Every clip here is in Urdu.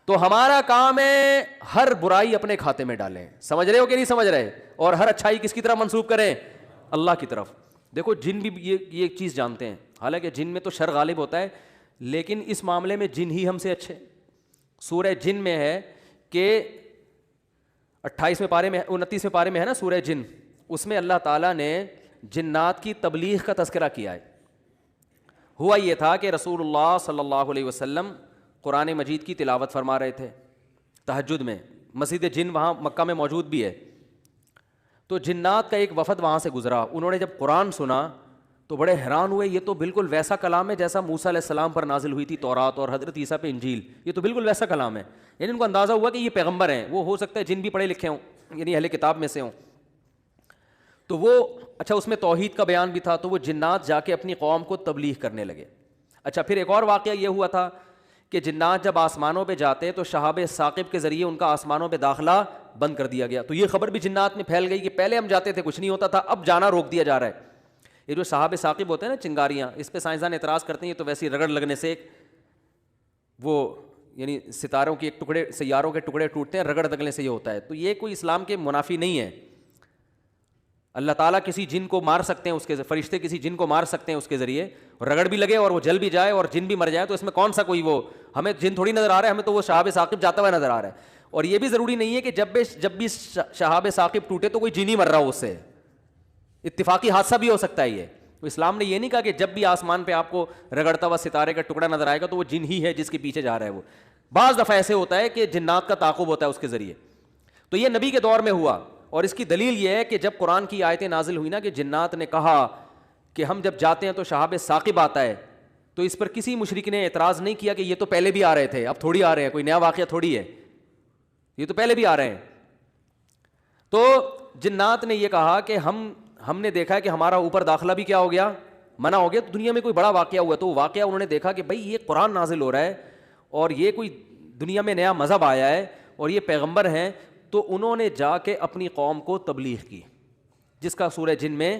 تو ہمارا کام ہے ہر برائی اپنے کھاتے میں ڈالیں. سمجھ رہے ہو کہ نہیں سمجھ رہے؟ اور ہر اچھائی کس کی طرف منسوب کریں؟ اللہ کی طرف. دیکھو جن بھی یہ ایک چیز جانتے ہیں, حالانکہ جن میں تو شر غالب ہوتا ہے, لیکن اس معاملے میں جن ہی ہم سے اچھے. سورہ جن میں ہے کہ 28ویں پارے میں 29ویں پارے میں ہے نا سورہ جن, اس میں اللہ تعالیٰ نے جنات کی تبلیغ کا تذکرہ کیا ہے. ہوا یہ تھا کہ رسول اللہ صلی اللہ علیہ وسلم قرآن مجید کی تلاوت فرما رہے تھے تہجد میں. مسجد جن وہاں مکہ میں موجود بھی ہے. تو جنات کا ایک وفد وہاں سے گزرا. انہوں نے جب قرآن سنا تو بڑے حیران ہوئے, یہ تو بالکل ویسا کلام ہے جیسا موسیٰ علیہ السلام پر نازل ہوئی تھی تورات, اور حضرت عیسیٰ پہ انجیل. یہ تو بالکل ویسا کلام ہے. یعنی ان کو اندازہ ہوا کہ یہ پیغمبر ہیں. وہ ہو سکتا ہے جن بھی پڑھے لکھے ہوں, یعنی اہل کتاب میں سے ہوں. تو وہ اچھا اس میں توحید کا بیان بھی تھا. تو وہ جنات جا کے اپنی قوم کو تبلیغ کرنے لگے. اچھا پھر ایک اور واقعہ یہ ہوا تھا کہ جنات جب آسمانوں پہ جاتے تو شہاب ثاقب کے ذریعے ان کا آسمانوں پہ داخلہ بند کر دیا گیا. تو یہ خبر بھی جنات میں پھیل گئی کہ پہلے ہم جاتے تھے کچھ نہیں ہوتا تھا, اب جانا روک دیا جا رہا ہے. یہ جو شہاب ثاقب ہوتے ہیں نا چنگاریاں, اس پہ سائنسدان اعتراض کرتے ہیں یہ تو ویسی رگڑ لگنے سے وہ یعنی ستاروں کے ایک ٹکڑے, سیاروں کے ٹکڑے ٹوٹتے ہیں, رگڑ لگنے سے یہ ہوتا ہے. تو یہ کوئی اسلام کے منافی نہیں ہے. اللہ تعالیٰ کسی جن کو مار سکتے ہیں, اس کے فرشتے کسی جن کو مار سکتے ہیں اس کے ذریعے, رگڑ بھی لگے اور وہ جل بھی جائے اور جن بھی مر جائے, تو اس میں کون سا کوئی وہ ہمیں جن تھوڑی نظر آ رہا ہے, ہمیں تو وہ شہاب ثاقب جاتا ہوا نظر آ رہا ہے. اور یہ بھی ضروری نہیں ہے کہ جب بھی شہاب ثاقب ٹوٹے تو کوئی جن ہی مر رہا ہو, اس سے اتفاقی حادثہ بھی ہو سکتا ہے. یہ تو اسلام نے یہ نہیں کہا کہ جب بھی آسمان پہ آپ کو رگڑتا ہوا ستارے کا ٹکڑا نظر آئے گا تو وہ جن ہی ہے جس کے پیچھے جا رہا ہے. وہ بعض دفعہ ایسے ہوتا ہے کہ جنات کا تعاقب ہوتا ہے اس کے ذریعے. تو یہ نبی کے دور میں ہوا, اور اس کی دلیل یہ ہے کہ جب قرآن کی آیتیں نازل ہوئی نا کہ جنات نے کہا کہ ہم جب جاتے ہیں تو شہاب ثاقب آتا ہے, تو اس پر کسی مشرک نے اعتراض نہیں کیا کہ یہ تو پہلے بھی آ رہے تھے, اب تھوڑی آ رہے ہیں, کوئی نیا واقعہ تھوڑی ہے, یہ تو پہلے بھی آ رہے ہیں. تو جنات نے یہ کہا کہ ہم نے دیکھا ہے کہ ہمارا اوپر داخلہ بھی کیا ہو گیا, منع ہو گیا. تو دنیا میں کوئی بڑا واقعہ ہوا, تو وہ واقعہ انہوں نے دیکھا کہ بھائی یہ قرآن نازل ہو رہا ہے اور یہ کوئی دنیا میں نیا مذہب آیا ہے اور یہ پیغمبر ہیں. تو انہوں نے جا کے اپنی قوم کو تبلیغ کی, جس کا سورہ جن میں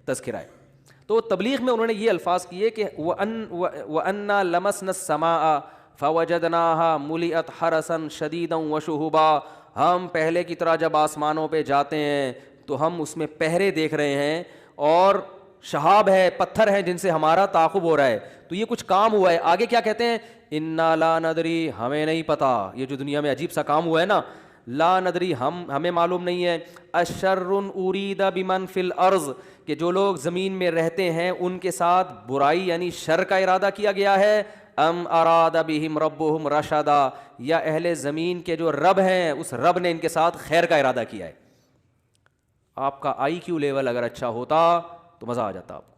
تذکرہ ہے. تو تبلیغ میں انہوں نے یہ الفاظ کیے کہ وَأَنَّا لَمَسْنَا السَّمَاءَ فَوَجَدْنَاهَا مُلِئَتْ حَرَسًا شَدِيدًا وَشُهُبًا. ہم پہلے کی طرح جب آسمانوں پہ جاتے ہیں تو ہم اس میں پہرے دیکھ رہے ہیں اور شہاب ہے, پتھر ہیں جن سے ہمارا تعاقب ہو رہا ہے. تو یہ کچھ کام ہوا ہے. آگے کیا کہتے ہیں, اِنَّا لَا نَدْرِي, ہمیں نہیں پتا. یہ جو دنیا میں عجیب سا کام ہوا ہے نا, لا ندری, ہمیں معلوم نہیں ہے. اشر ارید بمن فی الارض, کہ جو لوگ زمین میں رہتے ہیں ان کے ساتھ برائی یعنی شر کا ارادہ کیا گیا ہے. ام اراد بہم ربہم رشدا, یا اہل زمین کے جو رب ہیں اس رب نے ان کے ساتھ خیر کا ارادہ کیا ہے. آپ کا آئی کیو لیول اگر اچھا ہوتا تو مزہ آ جاتا آپ کو.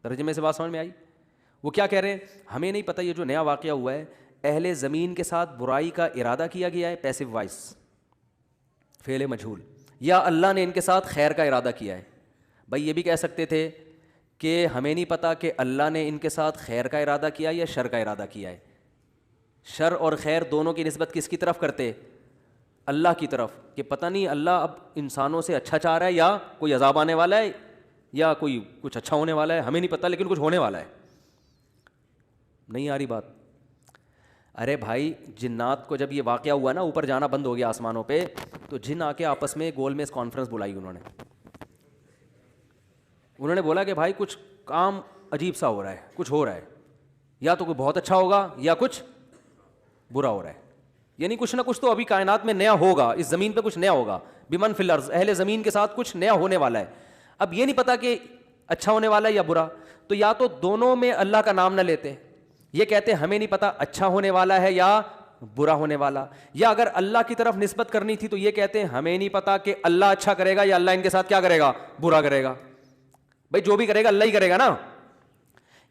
ترجمے سے بات سمجھ میں آئی؟ وہ کیا کہہ رہے ہیں, ہمیں نہیں پتہ یہ جو نیا واقعہ ہوا ہے اہل زمین کے ساتھ برائی کا ارادہ کیا گیا ہے, پیسو وائس فعل مجہول, یا اللہ نے ان کے ساتھ خیر کا ارادہ کیا ہے. بھائی یہ بھی کہہ سکتے تھے کہ ہمیں نہیں پتا کہ اللہ نے ان کے ساتھ خیر کا ارادہ کیا یا شر کا ارادہ کیا ہے. شر اور خیر دونوں کی نسبت کس کی طرف کرتے؟ اللہ کی طرف, کہ پتہ نہیں اللہ اب انسانوں سے اچھا چاہ رہا ہے یا کوئی عذاب آنے والا ہے یا کوئی کچھ اچھا ہونے والا ہے, ہمیں نہیں پتا لیکن کچھ ہونے والا ہے. نہیں آ رہی بات؟ ارے بھائی جنات کو جب یہ واقعہ ہوا نا, اوپر جانا بند ہو گیا آسمانوں پہ, تو جن آ کے آپس میں گول میز کانفرنس بلائی. انہوں نے بولا کہ بھائی کچھ کام عجیب سا ہو رہا ہے, کچھ ہو رہا ہے, یا تو کوئی بہت اچھا ہوگا یا کچھ برا ہو رہا ہے. یعنی کچھ نہ کچھ تو ابھی کائنات میں نیا ہوگا, اس زمین پہ کچھ نیا ہوگا. بمن فی الارض, اہل زمین کے ساتھ کچھ نیا ہونے والا ہے. اب یہ نہیں پتا کہ اچھا ہونے والا ہے یا برا, تو یا تو دونوں میں اللہ کا نام نہ لیتے, یہ کہتے ہمیں نہیں پتا اچھا ہونے والا ہے یا برا ہونے والا, یا اگر اللہ کی طرف نسبت کرنی تھی تو یہ کہتے ہمیں نہیں پتا کہ اللہ اچھا کرے گا یا اللہ ان کے ساتھ کیا کرے گا, برا کرے گا. بھائی جو بھی کرے گا اللہ ہی کرے گا نا.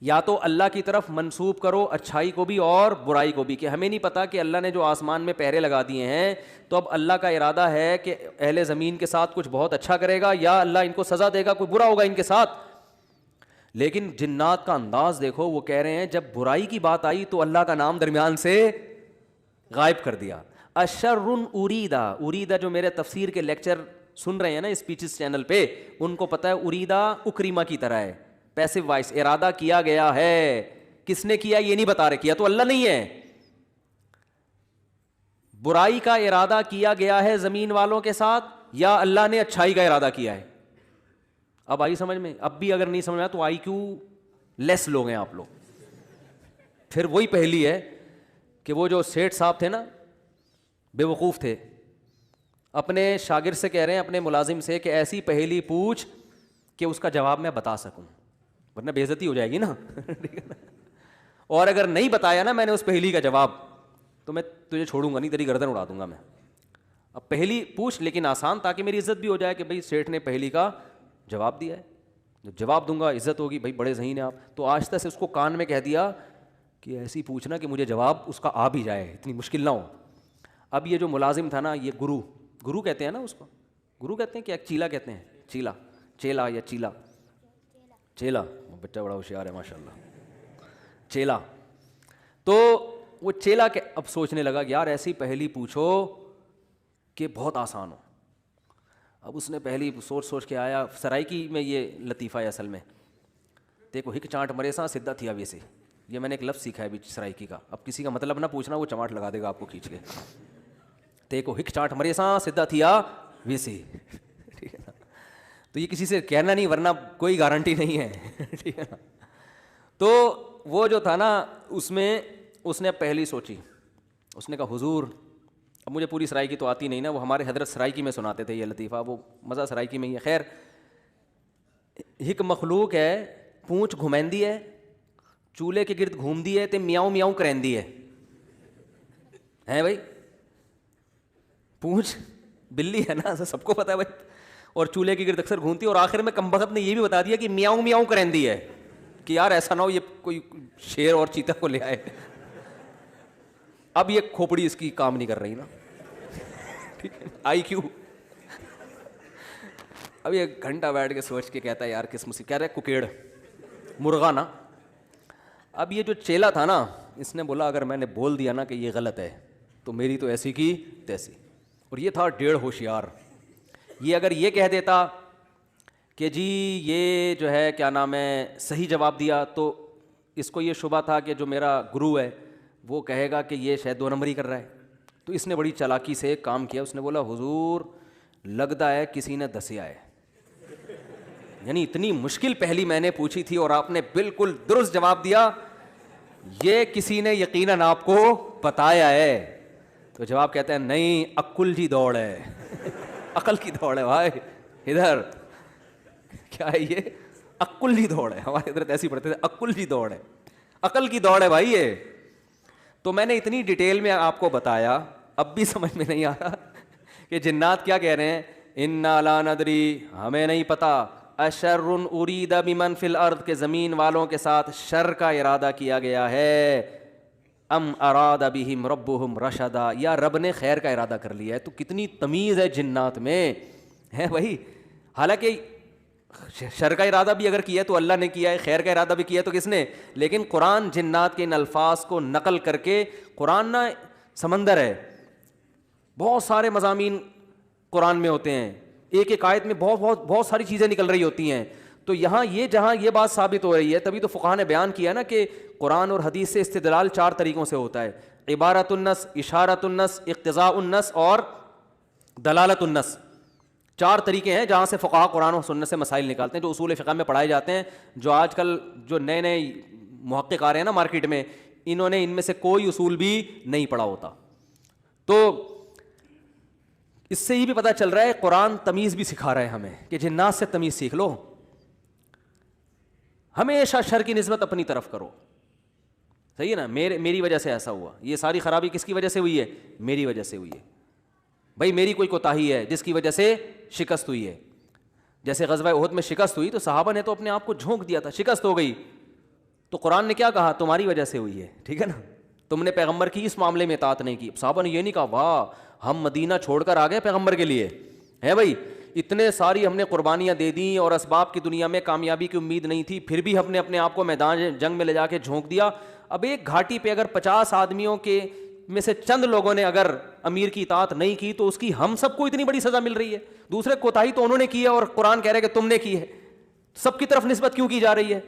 یا تو اللہ کی طرف منسوب کرو اچھائی کو بھی اور برائی کو بھی, کہ ہمیں نہیں پتا کہ اللہ نے جو آسمان میں پہرے لگا دیے ہیں تو اب اللہ کا ارادہ ہے کہ اہل زمین کے ساتھ کچھ بہت اچھا کرے گا یا اللہ ان کو سزا دے گا, کوئی برا ہوگا ان کے ساتھ. لیکن جنات کا انداز دیکھو, وہ کہہ رہے ہیں جب برائی کی بات آئی تو اللہ کا نام درمیان سے غائب کر دیا. اشر اریدا, اریدا جو میرے تفسیر کے لیکچر سن رہے ہیں نا اسپیچز چینل پہ, ان کو پتہ ہے اریدا اکریما کی طرح ہے, پیسو وائس, ارادہ کیا گیا ہے. کس نے کیا یہ نہیں بتا رہے, کیا تو اللہ نہیں ہے, برائی کا ارادہ کیا گیا ہے زمین والوں کے ساتھ یا اللہ نے اچھائی کا ارادہ کیا ہے؟ اب آئی سمجھ میں؟ اب بھی اگر نہیں سمجھ میں تو آئی کیو لیس لوگ ہیں آپ لوگ. پھر وہی پہلی ہے کہ وہ جو سیٹھ صاحب تھے نا, بے وقوف تھے, اپنے شاگرد سے کہہ رہے ہیں, اپنے ملازم سے, کہ ایسی پہلی پوچھ کہ اس کا جواب میں بتا سکوں, ورنہ بے عزتی ہو جائے گی نا. اور اگر نہیں بتایا نا میں نے اس پہلی کا جواب, تو میں تجھے چھوڑوں گا نہیں, تیری گردن اڑا دوں گا میں. اب پہلی پوچھ لیکن آسان, تاکہ میری عزت بھی ہو جائے کہ بھائی سیٹھ نے پہلی کا جواب دیا ہے, جب جواب دوں گا عزت ہوگی, بھائی بڑے ذہین ہیں آپ. تو آہستہ سے اس کو کان میں کہہ دیا کہ ایسی پوچھنا کہ مجھے جواب اس کا آ بھی جائے, اتنی مشکل نہ ہو. اب یہ جو ملازم تھا نا, یہ گرو کہتے ہیں نا اس کو, گرو کہتے ہیں کہ ایک چیلا کہتے ہیں, چیلا یا چیلا, بچہ بڑا ہوشیار ہے ماشاء اللہ, چیلا. تو وہ چیلا کے اب سوچنے لگا کہ یار ایسی پہلی پوچھو کہ بہت آسان ہو. اب اس نے پہلی سوچ کے آیا, سرائکی میں یہ لطیفہ ہے اصل میں, دیکھو ہک چانٹ مرے سا سدھا تھیا ویسے, یہ میں نے ایک لفظ سیکھا ہے سرائکی کا. اب کسی کا مطلب نہ پوچھنا, وہ چماٹ لگا دے گا آپ کو کھینچ کے. دیکھو ہک چانٹ مرے سا سدھا تھیا ویسے, ٹھیک ہے نا. تو یہ کسی سے کہنا نہیں, ورنہ کوئی گارنٹی نہیں ہے, ٹھیک ہے نا. تو وہ جو تھا نا, اس نے پہلی سوچی, اس نے کہا حضور, اب مجھے پوری سرائکی تو آتی نہیں نا, وہ ہمارے حضرت سرائکی میں سناتے تھے یہ لطیفہ, وہ مزہ سرائکی میں ہی ہے. خیر, ہک مخلوق ہے, پونچھ گھمیندی ہے, چولہے کے گرد گھومدی ہے تے میاؤں میاؤں کرندی ہے بھائی. پونچھ بلی ہے نا, سب کو پتا ہے بھائی, اور چولہے کے گرد اکثر گھومتی ہے, اور آخر میں کمبخت نے یہ بھی بتا دیا کہ میاؤں میاؤں کرندی ہے, کہ یار ایسا نہ ہو یہ کوئی شیر اور چیتا کو لے آئے. اب یہ کھوپڑی اس کی کام نہیں کر رہی نا, ٹھیک ہے, آئی کیو. اب یہ گھنٹہ بیٹھ کے سوچ کے کہتا ہے یار کس مصیبت, کہہ رہے ککیڑ مرغا نا. اب یہ جو چیلا تھا نا, اس نے بولا اگر میں نے بول دیا نا کہ یہ غلط ہے تو میری تو ایسی کی تیسی. اور یہ تھا ڈیڑھ ہوشیار. یہ اگر یہ کہہ دیتا کہ جی یہ جو ہے کیا نام ہے صحیح جواب دیا, تو اس کو یہ شبہ تھا کہ جو میرا گرو ہے وہ کہے گا کہ یہ شاید 2 نمبری کر رہا ہے. تو اس نے بڑی چالاکی سے ایک کام کیا, اس نے بولا حضور لگتا ہے کسی نے دسیا ہے, یعنی اتنی مشکل پہلی میں نے پوچھی تھی اور آپ نے بالکل درست جواب دیا, یہ کسی نے یقیناً آپ کو بتایا ہے. تو جواب کہتے ہیں نہیں, عقل کی دوڑ ہے, عقل کی دوڑ ہے بھائی, ادھر کیا ہے یہ عقل کی دوڑ ہے. ہمارے ادھر ایسی پڑھتے تھے, عقل کی دوڑ ہے, عقل کی دوڑ ہے بھائی یہ. تو میں نے اتنی ڈیٹیل میں آپ کو بتایا, اب بھی سمجھ میں نہیں آ رہا کہ جنات کیا کہہ رہے ہیں, انا لا ندری, ہمیں نہیں پتا, اشر ارید بمن فی الارض, کے زمین والوں کے ساتھ شر کا ارادہ کیا گیا ہے, ام اراد بہم ربہم رشدا, یا رب نے خیر کا ارادہ کر لیا ہے. تو کتنی تمیز ہے جنات میں ہے بھائی. حالانکہ شر کا ارادہ بھی اگر کیا تو اللہ نے کیا ہے, خیر کا ارادہ بھی کیا تو کس نے, لیکن قرآن جنات کے ان الفاظ کو نقل کر کے, قرآن نہ سمندر ہے, بہت سارے مضامین قرآن میں ہوتے ہیں, ایک ایک آیت میں بہت ساری چیزیں نکل رہی ہوتی ہیں. تو یہاں یہ جہاں یہ بات ثابت ہو رہی ہے, تبھی تو فقہاء نے بیان کیا نا کہ قرآن اور حدیث سے استدلال 4 طریقوں سے ہوتا ہے, عبارت النص, اشارت النص, اقتضاء النص اور دلالت النص. 4 طریقے ہیں جہاں سے فقہاء قرآن و سنت سے مسائل نکالتے ہیں, جو اصول فقہ میں پڑھائے جاتے ہیں. جو آج کل جو نئے محقق آ رہے ہیں نا مارکیٹ میں, انہوں نے ان میں سے کوئی اصول بھی نہیں پڑھا ہوتا. تو اس سے یہ بھی پتہ چل رہا ہے قرآن تمیز بھی سکھا رہا ہے ہمیں کہ جنات سے تمیز سیکھ لو, ہمیشہ شر کی نسبت اپنی طرف کرو. صحیح ہے نا, میری وجہ سے ایسا ہوا, یہ ساری خرابی کس کی وجہ سے ہوئی ہے, میری وجہ سے ہوئی ہے بھائی, میری کوئی کوتاہی ہے جس کی وجہ سے شکست ہوئی ہے. جیسے غزوہ احد میں شکست ہوئی تو صحابہ نے تو اپنے آپ کو جھونک دیا تھا, شکست ہو گئی تو قرآن نے کیا کہا, تمہاری وجہ سے ہوئی ہے, ٹھیک ہے نا, تم نے پیغمبر کی اس معاملے میں اطاعت نہیں کی. صحابہ نے یہ نہیں کہا واہ ہم مدینہ چھوڑ کر آ گئے پیغمبر کے لیے, ہے بھائی اتنے ساری ہم نے قربانیاں دے دیں اور اسباب کی دنیا میں کامیابی کی امید نہیں تھی, پھر بھی ہم نے اپنے آپ کو میدان جنگ میں لے جا کے جھونک دیا. اب ایک گھاٹی پہ اگر 50 آدمیوں کے میں سے چند لوگوں نے اگر امیر کی اطاعت نہیں کی تو اس کی ہم سب کو اتنی بڑی سزا مل رہی ہے. دوسرے کوتاہی تو انہوں نے کی ہے اور قرآن کہہ رہے کہ تم نے کی ہے, سب کی طرف نسبت کیوں کی جا رہی ہے؟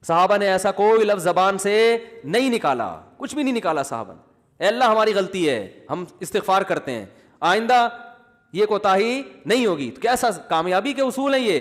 صحابہ نے ایسا کوئی لفظ زبان سے نہیں نکالا, کچھ بھی نہیں نکالا صحابہ نے, اے اللہ ہماری غلطی ہے, ہم استغفار کرتے ہیں, آئندہ یہ کوتاہی نہیں ہوگی. تو کیسا کامیابی کے اصول ہیں یہ.